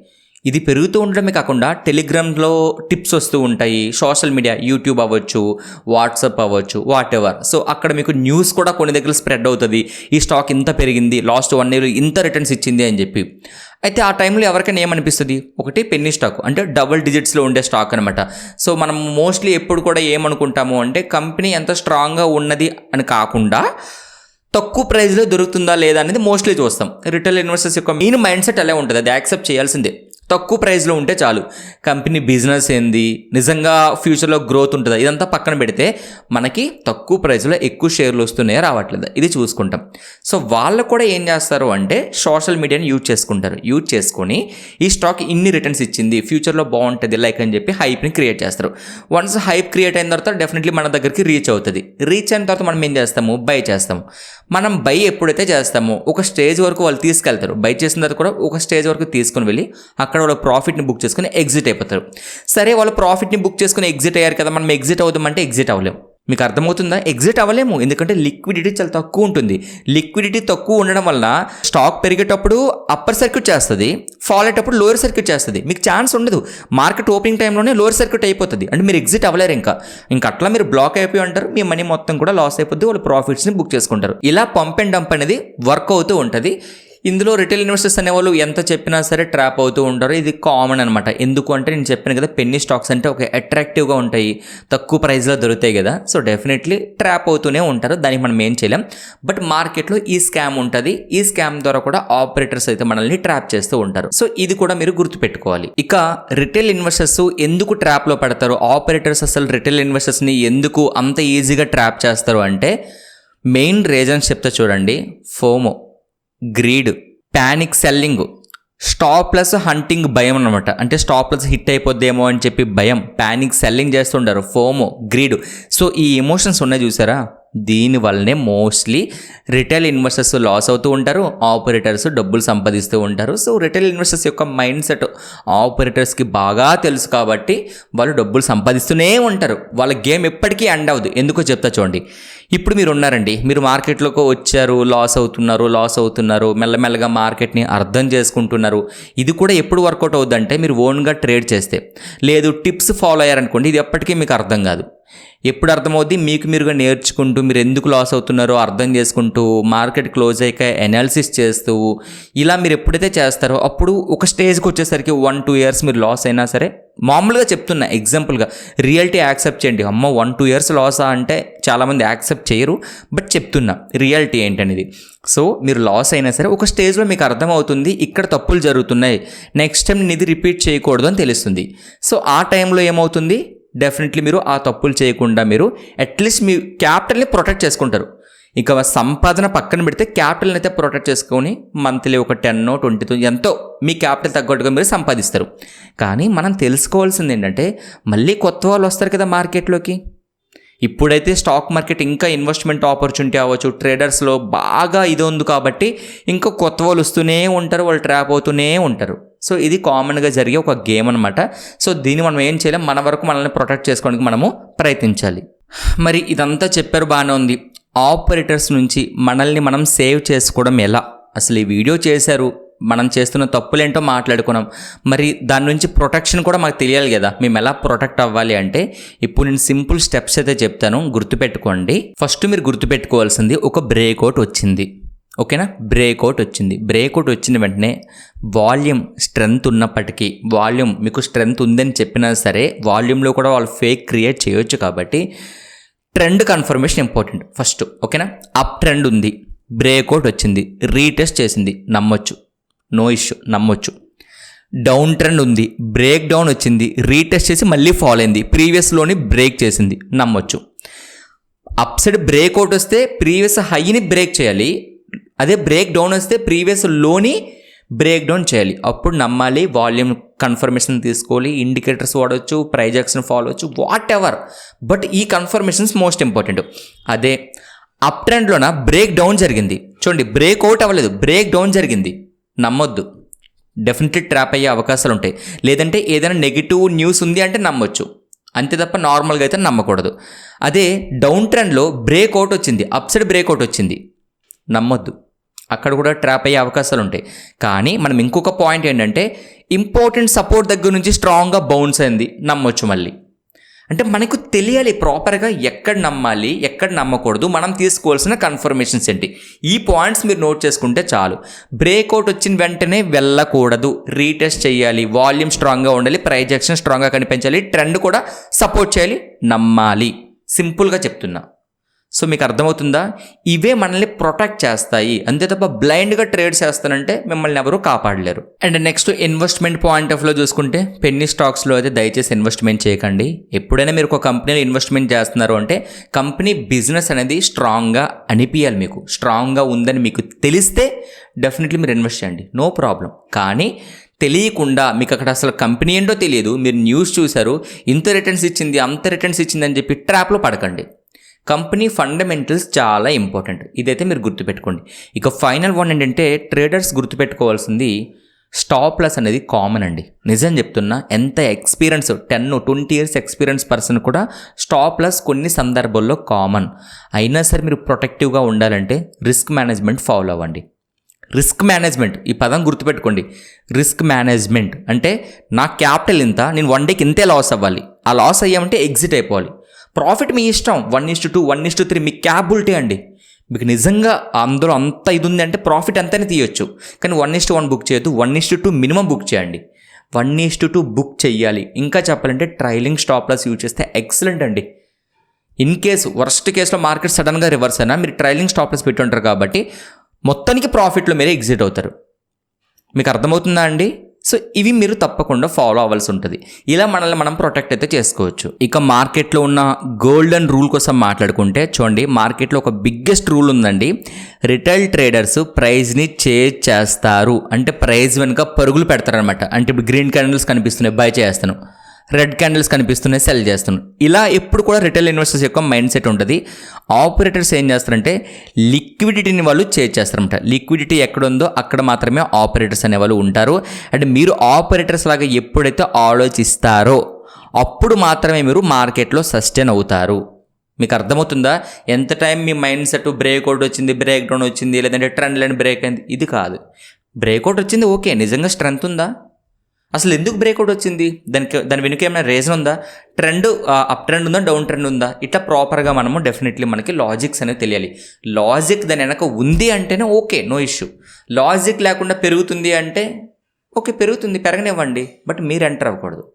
ఇది పెరుగుతూ ఉండడమే కాకుండా టెలిగ్రామ్లో టిప్స్ వస్తూ ఉంటాయి, సోషల్ మీడియా యూట్యూబ్ అవ్వచ్చు, వాట్సాప్ అవ్వచ్చు, వాట్ ఎవర్. సో అక్కడ మీకు న్యూస్ కూడా కొన్ని దగ్గర స్ప్రెడ్ అవుతుంది, ఈ స్టాక్ ఇంత పెరిగింది, లాస్ట్ 1 year ఇంత రిటర్న్స్ ఇచ్చింది అని చెప్పి. అయితే ఆ టైంలో ఎవరికైనా ఏమనిపిస్తుంది, ఒకటి పెన్నీ స్టాక్ అంటే డబుల్ డిజిట్స్లో ఉండే స్టాక్ అనమాట. సో మనం మోస్ట్లీ ఎప్పుడు కూడా ఏమనుకుంటాము అంటే కంపెనీ ఎంత స్ట్రాంగ్గా ఉన్నది అని కాకుండా తక్కువ ప్రైస్లో దొరుకుతుందా లేదా అనేది మోస్ట్లీ చూస్తాం. రిటైల్ ఇన్వెస్టర్స్ యొక్క మెయిన్ మైండ్ సెట్ అలా ఉంటుంది, అది యాక్సెప్ట్ చేయాల్సిందే. తక్కువ ప్రైస్లో ఉంటే చాలు, కంపెనీ బిజినెస్ ఏంది, నిజంగా ఫ్యూచర్లో గ్రోత్ ఉంటుందా, ఇదంతా పక్కన పెడితే మనకి తక్కువ ప్రైస్లో ఎక్కువ షేర్లు వస్తున్నాయో రావట్లేదు ఇది చూసుకుంటాం. సో వాళ్ళు కూడా ఏం చేస్తారు అంటే సోషల్ మీడియాని యూజ్ చేసుకుంటారు, యూజ్ చేసుకొని ఈ స్టాక్ ఇన్ని రిటర్న్స్ ఇచ్చింది, ఫ్యూచర్లో బాగుంటుంది లైక్ అని చెప్పి హైప్ని క్రియేట్ చేస్తారు. వన్స్ హైప్ క్రియేట్ అయిన తర్వాత డెఫినెట్లీ మన దగ్గరికి రీచ్ అవుతుంది. రీచ్ అయిన తర్వాత మనం ఏం చేస్తాము, బై చేస్తాము. మనం బై ఎప్పుడైతే చేస్తామో ఒక స్టేజ్ వరకు వాళ్ళు తీసుకెళ్తారు, బై చేసిన తర్వాత కూడా ఒక స్టేజ్ వరకు తీసుకుని వెళ్ళి అక్కడ వాళ్ళు ప్రాఫిట్ని బుక్ చేసుకుని ఎగ్జిట్ అయిపోతారు. సరే వాళ్ళు ప్రాఫిట్ని బుక్ చేసుకుని ఎగ్జిట్ అయ్యారు కదా, మనం ఎగ్జిట్ అవుదామంటే ఎగ్జిట్ అవ్వలేము. మీకు అర్థమవుతుందా, ఎగ్జిట్ అవ్వలేము, ఎందుకంటే లిక్విడిటీ చాలా తక్కువ ఉంటుంది. లిక్విడిటీ తక్కువ ఉండడం వల్ల స్టాక్ పెరిగేటప్పుడు అప్పర్ సర్క్యూట్ చేస్తుంది, ఫాల్ అయ్యేటప్పుడు లోయర్ సర్క్యూట్ చేస్తుంది. మీకు ఛాన్స్ ఉండదు, మార్కెట్ ఓపెనింగ్ టైంలోనే లోయర్ సర్క్యూట్ అయిపోతుంది, అంటే మీరు ఎగ్జిట్ అవ్వలేరు. ఇంకా అట్లా మీరు బ్లాక్ అయిపోయి ఉంటారు, మీ మనీ మొత్తం కూడా లాస్ అయిపోద్ది, వాళ్ళు ప్రాఫిట్స్ని బుక్ చేసుకుంటారు. ఇలా పంప్ అండ్ డంప్ అనేది వర్క్ అవుతూ ఉంటుంది. ఇందులో రిటైల్ ఇన్వెస్టర్స్ అనేవాళ్ళు ఎంత చెప్పినా సరే ట్రాప్ అవుతూ ఉంటారు, ఇది కామన్ అనమాట. ఎందుకు అంటే నేను చెప్పాను కదా, పెన్నీ స్టాక్స్ అంటే ఒక అట్రాక్టివ్గా ఉంటాయి, తక్కువ ప్రైస్లో దొరుకుతాయి కదా, సో డెఫినెట్లీ ట్రాప్ అవుతూనే ఉంటారు, దానికి మనం ఏం చేయలేం. బట్ మార్కెట్లో ఈ స్కామ్ ఉంటుంది, ఈ స్కామ్ ద్వారా కూడా ఆపరేటర్స్ అయితే మనల్ని ట్రాప్ చేస్తూ ఉంటారు. సో ఇది కూడా మీరు గుర్తుపెట్టుకోవాలి. ఇక రిటైల్ ఇన్వెస్టర్స్ ఎందుకు ట్రాప్లో పడతారు, ఆపరేటర్స్ అసలు రిటైల్ ఇన్వెస్టర్స్ని ఎందుకు అంత ఈజీగా ట్రాప్ చేస్తారు అంటే మెయిన్ రీజన్స్ చెప్తా చూడండి. FOMO, greed, panic selling, stop plus hunting భయం అనమాట. అంటే స్టాప్ ప్లస్ హిట్ అయిపోద్దేమో అని చెప్పి భయం, ప్యానిక్ సెల్లింగ్ చేస్తుంటారు, ఫోమో, గ్రీడ్. సో ఈ ఎమోషన్స్ ఉన్నాయి చూసారా, దీనివల్లనే మోస్ట్లీ రిటైల్ ఇన్వెస్టర్స్ లాస్ అవుతూ ఉంటారు, ఆపరేటర్స్ డబ్బులు సంపాదిస్తూ ఉంటారు. సో రిటైల్ ఇన్వెస్టర్స్ యొక్క మైండ్ సెట్ ఆపరేటర్స్కి బాగా తెలుసు కాబట్టి వాళ్ళు డబ్బులు సంపాదిస్తూనే ఉంటారు, వాళ్ళ గేమ్ ఎప్పటికీ ఎండ్ అవ్వదు. ఎందుకో చెప్తా చూడండి. ఇప్పుడు మీరు ఉన్నారండి, మీరు మార్కెట్లోకి వచ్చారు, లాస్ అవుతున్నారు, మెల్లమెల్లగా మార్కెట్ని అర్థం చేసుకుంటున్నారు. ఇది కూడా ఎప్పుడు వర్కౌట్ అవుతుందంటే మీరు ఓన్గా ట్రేడ్ చేస్తే, లేదు టిప్స్ ఫాలో అయ్యారనుకోండి, ఇది ఎప్పటికీ మీకు అర్థం కాదు. ఎప్పుడు అర్థమవుద్ది, మీకు మీరుగా నేర్చుకుంటూ మీరు ఎందుకు లాస్ అవుతున్నారో అర్థం చేసుకుంటూ మార్కెట్ క్లోజ్ అయ్యాక ఎనాలిసిస్ చేస్తూ ఇలా మీరు ఎప్పుడైతే చేస్తారో అప్పుడు ఒక స్టేజ్కి వచ్చేసరికి 1-2 years మీరు లాస్ అయినా సరే, మామూలుగా చెప్తున్నా ఎగ్జాంపుల్గా, రియాలిటీ యాక్సెప్ట్ చేయండి. అమ్మో 1-2 years లాసా అంటే చాలామంది యాక్సెప్ట్ చేయరు, బట్ చెప్తున్నా రియాలిటీ ఏంటనేది. సో మీరు లాస్ అయినా సరే ఒక స్టేజ్లో మీకు అర్థమవుతుంది ఇక్కడ తప్పులు జరుగుతున్నాయి, నెక్స్ట్ టైం నేను ఇది రిపీట్ చేయకూడదు అని తెలుస్తుంది. సో ఆ టైంలో ఏమవుతుంది, డెఫినెట్లీ మీరు ఆ తప్పులు చేయకుండా మీరు అట్లీస్ట్ మీ క్యాపిటల్ని ప్రొటెక్ట్ చేసుకుంటారు. ఇక సంపాదన పక్కన పెడితే క్యాపిటల్ని అయితే ప్రొటెక్ట్ చేసుకొని మంత్లీ ఒక 10-20 ఎంతో మీ క్యాపిటల్ తగ్గట్టుగా మీరు సంపాదిస్తారు. కానీ మనం తెలుసుకోవాల్సింది ఏంటంటే మళ్ళీ కొత్త వాళ్ళు వస్తారు కదా మార్కెట్లోకి. ఇప్పుడైతే స్టాక్ మార్కెట్ ఇంకా ఇన్వెస్ట్మెంట్ ఆపర్చునిటీ అవ్వచ్చు, ట్రేడర్స్లో బాగా ఇది ఉంది కాబట్టి ఇంకా కొత్త వాళ్ళు వస్తూనే ఉంటారు, వాళ్ళు ట్రాప్ అవుతూనే ఉంటారు. సో ఇది కామన్గా జరిగే ఒక గేమ్ అనమాట. సో దీన్ని మనం ఏం చేయలేం, మన వరకు మనల్ని ప్రొటెక్ట్ చేసుకోవడానికి మనము ప్రయత్నించాలి. మరి ఇదంతా చెప్పారు, బాగానే ఉంది. ఆపరేటర్స్ నుంచి మనల్ని మనం సేవ్ చేసుకోవడం ఎలా, అసలు ఈ వీడియో చేశారు, మనం చేస్తున్న తప్పులేంటో మాట్లాడుకున్నాం, మరి దాని నుంచి ప్రొటెక్షన్ కూడా మాకు తెలియాలి కదా, మేము ఎలా ప్రొటెక్ట్ అవ్వాలి అంటే ఇప్పుడు నేను సింపుల్ స్టెప్స్ అయితే చెప్తాను, గుర్తుపెట్టుకోండి. ఫస్ట్ మీరు గుర్తుపెట్టుకోవాల్సింది, ఒక బ్రేక్అవుట్ వచ్చింది, ఓకేనా. బ్రేక్అవుట్ వచ్చింది. బ్రేక్అవుట్ వచ్చిన వెంటనే వాల్యూమ్ స్ట్రెంగ్త్ ఉన్నప్పటికీ, వాల్యూమ్ మీకు స్ట్రెంగ్త్ ఉందని చెప్పినా సరే వాల్యూమ్లో కూడా వాళ్ళు ఫేక్ క్రియేట్ చేయొచ్చు. కాబట్టి ట్రెండ్ కన్ఫర్మేషన్ ఇంపార్టెంట్ ఫస్ట్. ఓకేనా. అప్ ట్రెండ్ ఉంది, బ్రేక్అవుట్ వచ్చింది, రీటెస్ట్ చేసింది, నమ్మొచ్చు, నో ఇష్యూ, నమ్మొచ్చు. డౌన్ ట్రెండ్ ఉంది, బ్రేక్ డౌన్ వచ్చింది, రీటెస్ట్ చేసి మళ్ళీ ఫాల్ అయింది, ప్రీవియస్లోని బ్రేక్ చేసింది, నమ్మొచ్చు. అప్ సైడ్ బ్రేక్అవుట్ వస్తే ప్రీవియస్ హైని బ్రేక్ చేయాలి, అదే బ్రేక్ డౌన్ వస్తే ప్రీవియస్ లోని బ్రేక్ డౌన్ చేయాలి, అప్పుడు నమ్మాలి. వాల్యూమ్ కన్ఫర్మేషన్ తీసుకోవాలి, ఇండికేటర్స్ వాడవచ్చు, ప్రైజ్ యాక్షన్ ఫాలో అవచ్చు, వాట్ ఎవర్. బట్ ఈ కన్ఫర్మేషన్స్ మోస్ట్ ఇంపార్టెంట్. అదే అప్ ట్రెండ్లోన బ్రేక్ డౌన్ జరిగింది చూడండి, బ్రేక్అవుట్ అవ్వలేదు, బ్రేక్ డౌన్ జరిగింది, నమ్మొద్దు. డెఫినెట్లీ ట్రాప్ అయ్యే అవకాశాలు ఉంటాయి. లేదంటే ఏదైనా నెగిటివ్ న్యూస్ ఉంది అంటే నమ్మొచ్చు, అంతే తప్ప నార్మల్గా అయితే నమ్మకూడదు. అదే డౌన్ ట్రెండ్లో బ్రేక్అవుట్ వచ్చింది, అప్ సైడ్ బ్రేక్అవుట్ వచ్చింది, నమ్మొద్దు, అక్కడ కూడా ట్రాప్ అయ్యే అవకాశాలు ఉంటాయి. కానీ మనం ఇంకొక పాయింట్ ఏంటంటే ఇంపార్టెంట్ సపోర్ట్ దగ్గర నుంచి స్ట్రాంగ్గా బౌన్స్ అయింది, నమ్మొచ్చు మళ్ళీ. అంటే మనకు తెలియాలి ప్రాపర్గా ఎక్కడ నమ్మాలి, ఎక్కడ నమ్మకూడదు, మనం తీసుకోవాల్సిన కన్ఫర్మేషన్స్ ఏంటి. ఈ పాయింట్స్ మీరు నోట్ చేసుకుంటే చాలు. బ్రేక్అవుట్ వచ్చిన వెంటనే వెళ్ళకూడదు, రీటెస్ట్ చేయాలి, వాల్యూమ్ స్ట్రాంగ్గా ఉండాలి, ప్రైజ్ యాక్షన్ స్ట్రాంగ్గా కనిపించాలి, ట్రెండ్ కూడా సపోర్ట్ చేయాలి, నమ్మాలి. సింపుల్గా చెప్తున్నా. సో మీకు అర్థమవుతుందా? ఇవే మనల్ని ప్రొటెక్ట్ చేస్తాయి, అంతే తప్ప బ్లైండ్గా ట్రేడ్ చేస్తానంటే మిమ్మల్ని ఎవరూ కాపాడలేరు. And next investment point of లో చూసుకుంటే పెన్నీ స్టాక్స్లో అయితే దయచేసి ఇన్వెస్ట్మెంట్ చేయకండి. ఎప్పుడైనా మీరు ఒక కంపెనీలో ఇన్వెస్ట్మెంట్ చేస్తున్నారు అంటే కంపెనీ బిజినెస్ అనేది స్ట్రాంగ్గా అనిపించాలి, మీకు స్ట్రాంగ్గా ఉందని మీకు తెలిస్తే డెఫినెట్లీ మీరు ఇన్వెస్ట్ చేయండి, నో ప్రాబ్లం. కానీ తెలియకుండా మీకు అక్కడ అసలు కంపెనీ ఏంటో తెలియదు, మీరు న్యూస్ చూశారు, ఇంత రిటర్న్స్ ఇచ్చింది, అంత రిటర్న్స్ ఇచ్చింది అని చెప్పి ట్రాప్లో పడకండి. కంపెనీ ఫండమెంటల్స్ చాలా ఇంపార్టెంట్, ఇదైతే మీరు గుర్తుపెట్టుకోండి. ఇక ఫైనల్ వన్ ఏంటంటే ట్రేడర్స్ గుర్తుపెట్టుకోవాల్సింది స్టాప్ లాస్ అనేది కామన్ అండి. నిజం చెప్తున్నా, ఎంత ఎక్స్పీరియన్స్ 10-20 ఇయర్స్ ఎక్స్పీరియన్స్ పర్సన్ కూడా స్టాప్ లాస్ కొన్ని సందర్భాల్లో కామన్. అయినా సరే మీరు ప్రొటెక్టివ్గా ఉండాలంటే రిస్క్ మేనేజ్మెంట్ ఫాలో అవ్వండి. రిస్క్ మేనేజ్మెంట్, ఈ పదం గుర్తుపెట్టుకోండి. రిస్క్ మేనేజ్మెంట్ అంటే నా క్యాపిటల్ ఇంత, నేను 1 డేకి ఇంతే లాస్ అవ్వాలి, ఆ లాస్ అయ్యామంటే ఎగ్జిట్ అయిపోవాలి. ప్రాఫిట్ మీ ఇష్టం, 1:2, 1:3 మీ క్యాపబిలిటీ అండి. మీకు నిజంగా అందులో అంత ఇది ఉంది అంటే ప్రాఫిట్ అంతనే తీయొచ్చు. కానీ 1:1 బుక్ చేయొద్దు, 1:2 మినిమం బుక్ చేయండి. 1:2 బుక్ చెయ్యాలి. ఇంకా చెప్పాలంటే ట్రైలింగ్ స్టాప్ లాస్ యూజ్ చేస్తే ఎక్సలెంట్ అండి. ఇన్ కేసు వర్స్ట్ కేసులో మార్కెట్ సడన్గా రివర్స్ అయినా మీరు ట్రైలింగ్ స్టాప్ లాస్ పెట్టి ఉంటారు కాబట్టి మొత్తానికి ప్రాఫిట్లో మీరే ఎగ్జిట్ అవుతారు. మీకు అర్థమవుతుందా అండి? సో ఇవి మీరు తప్పకుండా ఫాలో అవ్వాల్సి ఉంటుంది. ఇలా మనల్ని మనం ప్రొటెక్ట్ అయితే చేసుకోవచ్చు. ఇక మార్కెట్లో ఉన్న గోల్డెన్ రూల్ కోసం మాట్లాడుకుంటే చూడండి, మార్కెట్లో ఒక బిగ్గెస్ట్ రూల్ ఉందండి. రిటైల్ ట్రేడర్స్ ప్రైజ్ని చేంజ్ చేస్తారు, అంటే ప్రైజ్ వెనుక పరుగులు పెడతారనమాట. అంటే ఇప్పుడు గ్రీన్ క్యాండిల్స్ కనిపిస్తున్నాయి, బై చేస్తాను, రెడ్ క్యాండిల్స్ కనిపిస్తున్నాయి, సెల్ చేస్తున్నాను. ఇలా ఎప్పుడు కూడా రిటైల్ ఇన్వెస్టర్స్ యొక్క మైండ్ సెట్ ఉంటుంది. ఆపరేటర్స్ ఏం చేస్తారంటే లిక్విడిటీని వాళ్ళు చేంజ్ చేస్తారన్నమాట. లిక్విడిటీ ఎక్కడ ఉందో అక్కడ మాత్రమే ఆపరేటర్స్ అనేవాళ్ళు ఉంటారు. అంటే మీరు ఆపరేటర్స్ లాగా ఎప్పుడైతే ఆలోచిస్తారో అప్పుడు మాత్రమే మీరు మార్కెట్లో సస్టైన్ అవుతారు. మీకు అర్థమవుతుందా? ఎంత టైం మీ మైండ్ సెట్ బ్రేక్అవుట్ వచ్చింది, బ్రేక్ డౌన్ వచ్చింది, లేదంటే ట్రెండ్ లైన్ బ్రేక్ అయింది, ఇది కాదు. బ్రేక్అవుట్ వచ్చింది, ఓకే, నిజంగా స్ట్రెంత్ ఉందా, అసలు ఎందుకు బ్రేక్అవుట్ వచ్చింది, దాని వెనుక ఏమైనా రీజన్ ఉందా, ట్రెండ్ అప్ ట్రెండ్ ఉందా, డౌన్ ట్రెండ్ ఉందా, ఇట్లా ప్రాపర్గా మనము డెఫినెట్లీ మనకి లాజిక్స్ అనేది తెలియాలి. లాజిక్ దాని వెనక ఉంది అంటేనే ఓకే, నో ఇష్యూ. లాజిక్ లేకుండా పెరుగుతుంది అంటే ఓకే, పెరుగుతుంది, పెరగనివ్వండి, బట్ మీరు ఎంటర్ అవ్వకూడదు.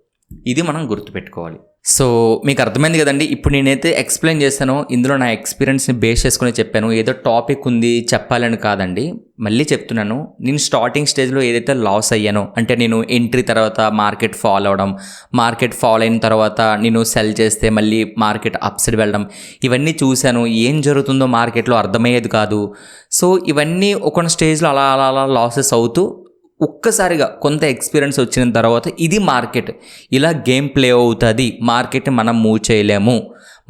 ఇది మనం గుర్తుపెట్టుకోవాలి. సో మీకు అర్థమైంది కదండి. ఇప్పుడు నేనైతే ఎక్స్ప్లెయిన్ చేస్తానో ఇందులో నా ఎక్స్పీరియన్స్ని బేస్ చేసుకుని చెప్పాను, ఏదో టాపిక్ ఉంది చెప్పాలని కాదండి. మళ్ళీ చెప్తున్నాను, నేను స్టార్టింగ్ స్టేజ్లో ఏదైతే లాస్ అయ్యానో, అంటే నేను ఎంట్రీ తర్వాత మార్కెట్ ఫాల్ అవడం, మార్కెట్ ఫాల్ అయిన తర్వాత నేను సెల్ చేస్తే మళ్ళీ మార్కెట్ అప్సైడ్ వెళ్ళడం, ఇవన్నీ చూశాను. ఏం జరుగుతుందో మార్కెట్లో అర్థమయ్యేది కాదు. సో ఇవన్నీ ఒక స్టేజ్లో అలా అలా అలా లాసెస్ అవుతూ ఒక్కసారిగా కొంత ఎక్స్పీరియన్స్ వచ్చిన తర్వాత ఇది మార్కెట్ ఇలా గేమ్ ప్లే అవుతుంది, మార్కెట్ని మనం మూవ్ చేయలేము,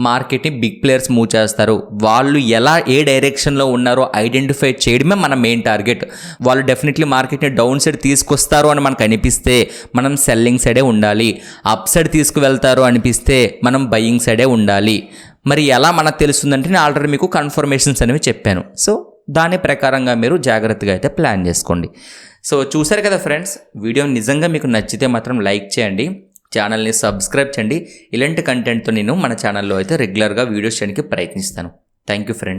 మార్కెట్ని బిగ్ ప్లేయర్స్ మూవ్ చేస్తారు, వాళ్ళు ఎలా ఏ డైరెక్షన్లో ఉన్నారో ఐడెంటిఫై చేయడమే మన మెయిన్ టార్గెట్. వాళ్ళు డెఫినెట్లీ మార్కెట్ని డౌన్ సైడ్ తీసుకొస్తారు అని మనకు అనిపిస్తే మనం సెల్లింగ్ సైడే ఉండాలి, అప్ సైడ్ తీసుకువెళ్తారు అనిపిస్తే మనం బయింగ్ సైడే ఉండాలి. మరి ఎలా మనకు తెలుస్తుందంటే నేను ఆల్రెడీ మీకు కన్ఫర్మేషన్స్ అనేవి చెప్పాను. సో దాని ప్రకారంగా మీరు జాగ్రత్తగా అయితే ప్లాన్ చేసుకోండి. సో చూసారు కదా ఫ్రెండ్స్, వీడియో నిజంగా మీకు నచ్చితే మాత్రం లైక్ చేయండి, ఛానల్ని సబ్స్క్రైబ్ చేయండి. ఇలాంటి కంటెంట్తో నేను మన ఛానల్లో అయితే రెగ్యులర్గా వీడియోస్ చేయడానికి ప్రయత్నిస్తాను. Thank you friends.